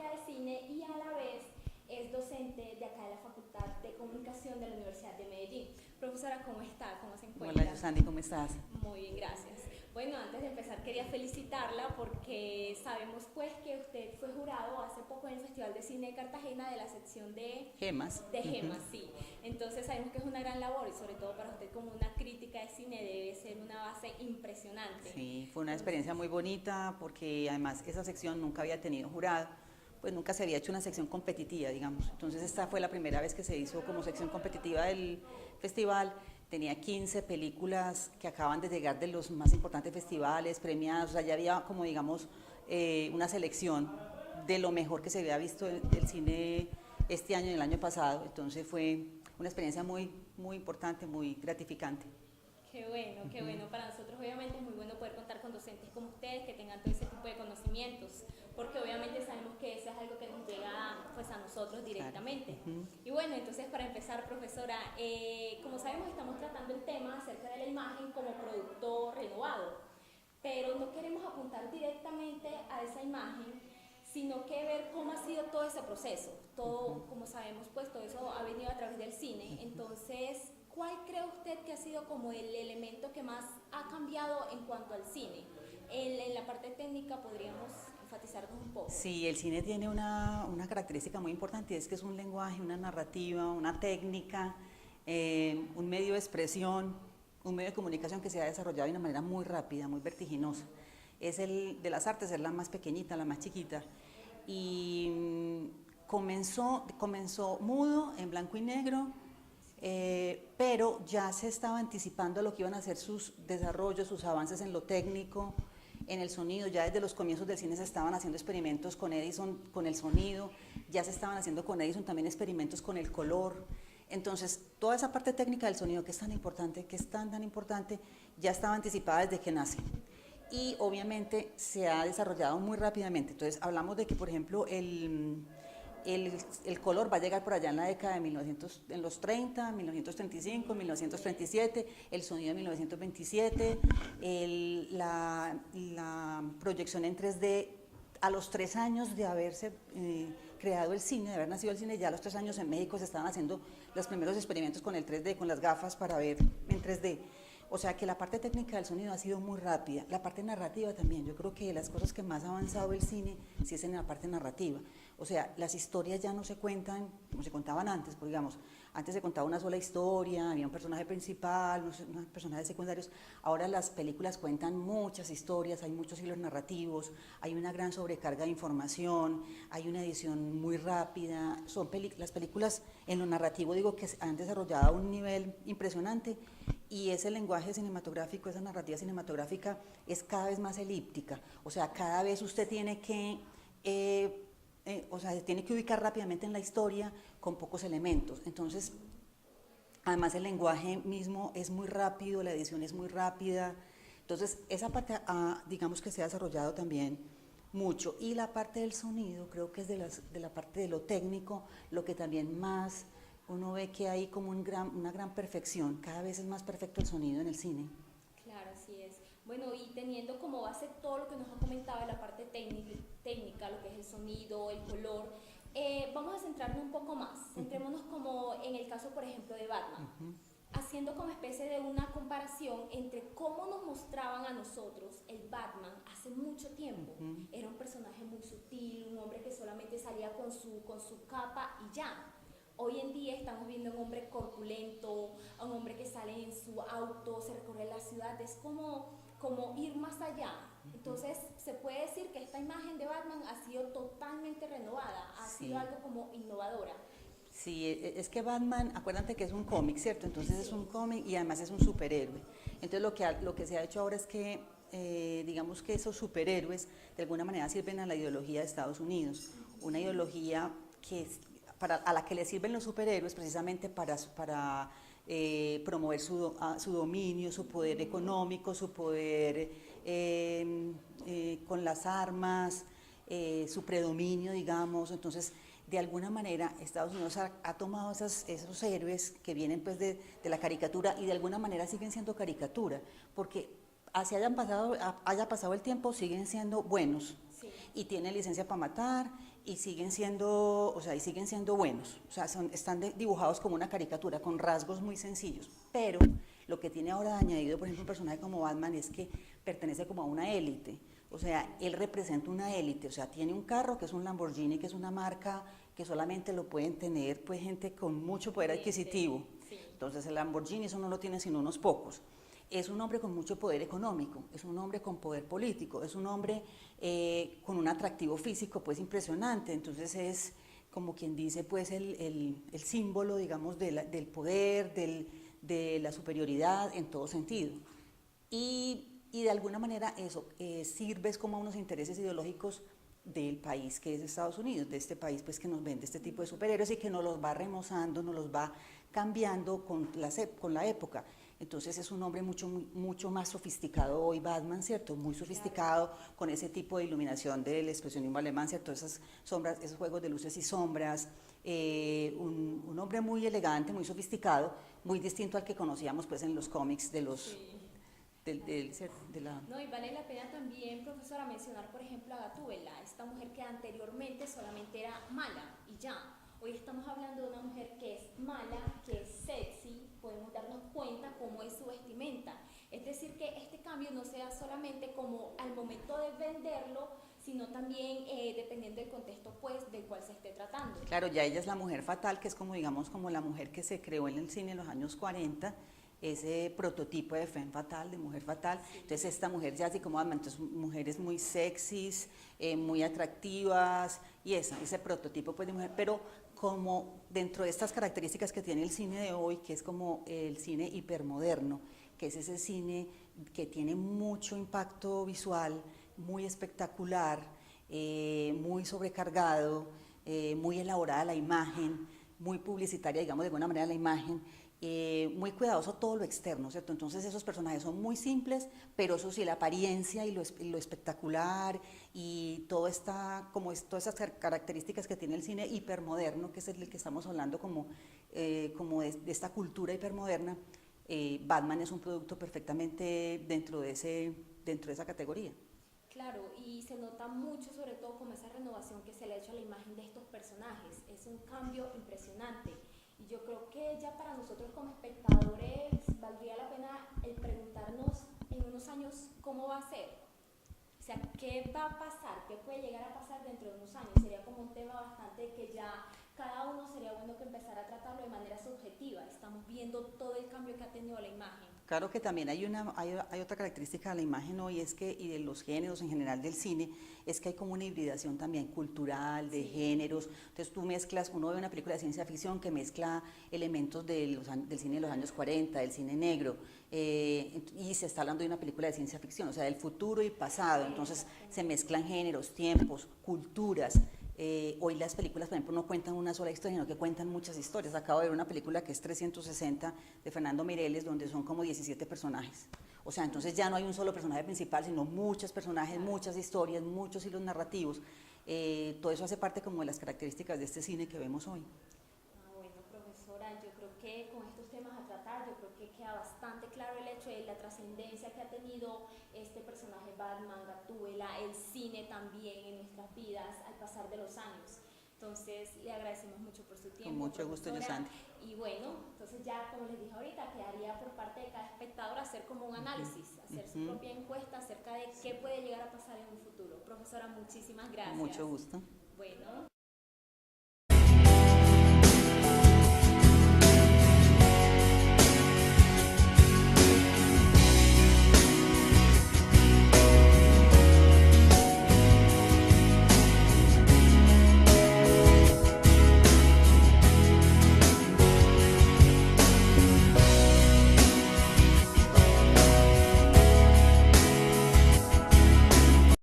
crítica de cine y a la vez es docente de acá de la Facultad de Comunicación de la Universidad de Medellín. Profesora, ¿cómo está? ¿Cómo se encuentra? Hola, Yosandi, ¿cómo estás? Muy bien, gracias. Bueno, antes de empezar quería felicitarla porque sabemos pues que usted fue jurado hace poco en el Festival de Cine de Cartagena de la sección Gemas. de Gemas, sí. Entonces sabemos que es una gran labor y sobre todo para usted como una crítica de cine debe ser una base impresionante. Sí, fue una experiencia muy bonita porque además esa sección nunca había tenido jurado, pues nunca se había hecho una sección competitiva, digamos. Entonces esta fue la primera vez que se hizo como sección competitiva del festival. Tenía 15 películas que acaban de llegar de los más importantes festivales, premiadas, o sea, ya había como digamos una selección de lo mejor que se había visto del cine este año y el año pasado. Entonces fue una experiencia muy importante, muy gratificante. Qué bueno para nosotros. Obviamente es muy bueno poder contar con docentes como ustedes que tengan todo ese tipo de conocimientos, porque obviamente sabemos que eso es algo que nos llega pues a nosotros directamente. Claro. Y bueno, entonces para empezar, profesora, como sabemos estamos tratando el tema acerca de la imagen como producto renovado, pero no queremos apuntar directamente a esa imagen, sino que ver cómo ha sido todo ese proceso. Todo, como sabemos, pues todo eso ha venido a través del cine. Entonces, ¿cuál cree usted que ha sido como el elemento que más ha cambiado en cuanto al cine? En la parte técnica podríamos enfatizarnos un poco. Sí, el cine tiene una característica muy importante y es que es un lenguaje, una narrativa, una técnica, un medio de expresión, un medio de comunicación que se ha desarrollado de una manera muy rápida, muy vertiginosa. Es el de las artes, es la más pequeñita, la más chiquita. Y comenzó mudo, en blanco y negro, pero ya se estaba anticipando a lo que iban a ser sus desarrollos, sus avances en lo técnico, en el sonido. Ya desde los comienzos del cine se estaban haciendo experimentos con Edison, con el sonido, ya se estaban haciendo con Edison también experimentos con el color. Entonces, toda esa parte técnica del sonido que es tan importante, tan importante, ya estaba anticipada desde que nace. Y obviamente se ha desarrollado muy rápidamente. Entonces, hablamos de que, por ejemplo, el color va a llegar por allá en la década de 1900, en los 30, 1935, 1937, el sonido de 1927, la proyección en 3D a los 3 años de haberse creado el cine, de haber nacido el cine, ya a los 3 años en México se estaban haciendo los primeros experimentos con el 3D, con las gafas para ver en 3D. O sea que la parte técnica del sonido ha sido muy rápida, la parte narrativa también. Yo creo que de las cosas que más ha avanzado el cine sí es en la parte narrativa. O sea, las historias ya no se cuentan como se contaban antes, porque digamos, antes se contaba una sola historia, había un personaje principal, unos personajes secundarios. Ahora las películas cuentan muchas historias, hay muchos hilos narrativos, hay una gran sobrecarga de información, hay una edición muy rápida. Las películas en lo narrativo digo que han desarrollado a un nivel impresionante. Y ese lenguaje cinematográfico, esa narrativa cinematográfica es cada vez más elíptica, o sea, cada vez usted tiene que, tiene que ubicar rápidamente en la historia con pocos elementos. Entonces, además el lenguaje mismo es muy rápido, la edición es muy rápida. Entonces, esa parte, digamos que se ha desarrollado también mucho. Y la parte del sonido, creo que es de la parte de lo técnico, lo que también más uno ve que hay como una gran perfección, cada vez es más perfecto el sonido en el cine. Claro, así es. Bueno, y teniendo como base todo lo que nos ha comentado en la parte técnica, lo que es el sonido, el color, vamos a centrarnos un poco más. Centrémonos como en el caso, por ejemplo, de Batman. Haciendo como especie de una comparación entre cómo nos mostraban a nosotros el Batman hace mucho tiempo. Era un personaje muy sutil, un hombre que solamente salía con su capa y ya. Hoy en día estamos viendo a un hombre corpulento, a un hombre que sale en su auto, se recorre la ciudad, es como ir más allá. Entonces, se puede decir que esta imagen de Batman ha sido totalmente renovada, ha sido algo como innovadora. Sí, es que Batman, acuérdate que es un cómic, ¿cierto? Entonces es un cómic y además es un superhéroe. Entonces lo que se ha hecho ahora es que, digamos que esos superhéroes de alguna manera sirven a la ideología de Estados Unidos, una ideología a la que le sirven los superhéroes precisamente para promover su dominio, su poder económico, su poder con las armas, su predominio, digamos. Entonces, de alguna manera, Estados Unidos ha tomado esos héroes que vienen pues de la caricatura y de alguna manera siguen siendo caricatura, porque así haya pasado el tiempo, siguen siendo buenos. Sí. Y tienen licencia para matar y siguen siendo, o sea, y siguen siendo buenos, o sea, están dibujados como una caricatura, con rasgos muy sencillos, pero lo que tiene ahora añadido, por ejemplo, un personaje como Batman es que pertenece como a una élite, o sea, él representa una élite, o sea, tiene un carro que es un Lamborghini, que es una marca que solamente lo pueden tener pues gente con mucho poder adquisitivo, Sí. entonces el Lamborghini eso no lo tienen sino unos pocos. Es un hombre con mucho poder económico, es un hombre con poder político, es un hombre con un atractivo físico pues impresionante, entonces es como quien dice pues el símbolo digamos del poder, de la superioridad en todo sentido. Y de alguna manera eso sirve como a unos intereses ideológicos del país que es Estados Unidos, de este país pues que nos vende este tipo de superhéroes y que nos los va remozando, nos los va cambiando con la época. Entonces es un hombre mucho más sofisticado hoy, Batman, ¿cierto? Muy sofisticado, claro, con ese tipo de iluminación del expresionismo alemán, ¿cierto? Esas sombras, esos juegos de luces y sombras, un hombre muy elegante, muy sofisticado, muy distinto al que conocíamos pues en los cómics de los... Sí. De la... No, y vale la pena también, profesora, mencionar, por ejemplo, a Gatúbela, esta mujer que anteriormente solamente era mala y ya. Hoy estamos hablando de una mujer que es mala, que es sexy, podemos darnos cuenta cómo es su vestimenta. Es decir, que este cambio no sea solamente como al momento de venderlo, sino también dependiendo del contexto pues del cual se esté tratando. Claro, ya ella es la mujer fatal, que es como digamos como la mujer que se creó en el cine en los años 40, ese prototipo de femme fatal, de mujer fatal. Sí. Entonces esta mujer ya así como entonces, mujeres muy sexys, muy atractivas, y ese prototipo pues de mujer, pero como dentro de estas características que tiene el cine de hoy, que es como el cine hipermoderno, que es ese cine que tiene mucho impacto visual, muy espectacular, muy sobrecargado, muy elaborada la imagen, muy publicitaria, digamos de alguna manera la imagen, muy cuidadoso todo lo externo, ¿cierto? Entonces esos personajes son muy simples, pero eso sí, la apariencia y lo espectacular y todo todas esas características que tiene el cine hipermoderno, que es el que estamos hablando como de esta cultura hipermoderna, Batman es un producto perfectamente dentro de esa categoría. Claro, y se nota mucho, sobre todo como esa renovación que se le ha hecho a la imagen de estos personajes. Es un cambio impresionante. Y yo creo que ya para nosotros como espectadores valdría la pena el preguntarnos en unos años cómo va a ser. O sea, ¿qué va a pasar? ¿Qué puede llegar a pasar dentro de unos años? Sería como un tema bastante que ya cada uno sería bueno que empezara a tratarlo de manera subjetiva. Estamos viendo todo el cambio que ha tenido la imagen. Claro que también hay otra característica de la imagen hoy y de los géneros en general del cine, es que hay como una hibridación también cultural, de géneros. Entonces tú uno ve una película de ciencia ficción que mezcla elementos del cine de los años 40, del cine negro, y se está hablando de una película de ciencia ficción, o sea, del futuro y pasado. Entonces se mezclan géneros, tiempos, culturas. Hoy las películas, por ejemplo, no cuentan una sola historia, sino que cuentan muchas historias. Acabo de ver una película que es 360 de Fernando Mireles, donde son como 17 personajes. O sea, entonces ya no hay un solo personaje principal, sino muchos personajes, muchas historias, muchos hilos narrativos. Todo eso hace parte como de las características de este cine que vemos hoy. Bueno, profesora, yo creo que con estos temas a tratar, yo creo que queda bastante claro el hecho de la trascendencia que ha tenido este personaje Batman, Gatúbela, el cine también en nuestras vidas al pasar de los años. Entonces, le agradecemos mucho por su tiempo. Con mucho gusto, Yosanti. Y bueno, entonces ya como les dije ahorita, quedaría por parte de cada espectador hacer como un análisis, hacer su propia encuesta acerca de qué puede llegar a pasar en un futuro. Profesora, muchísimas gracias. Con mucho gusto. Bueno.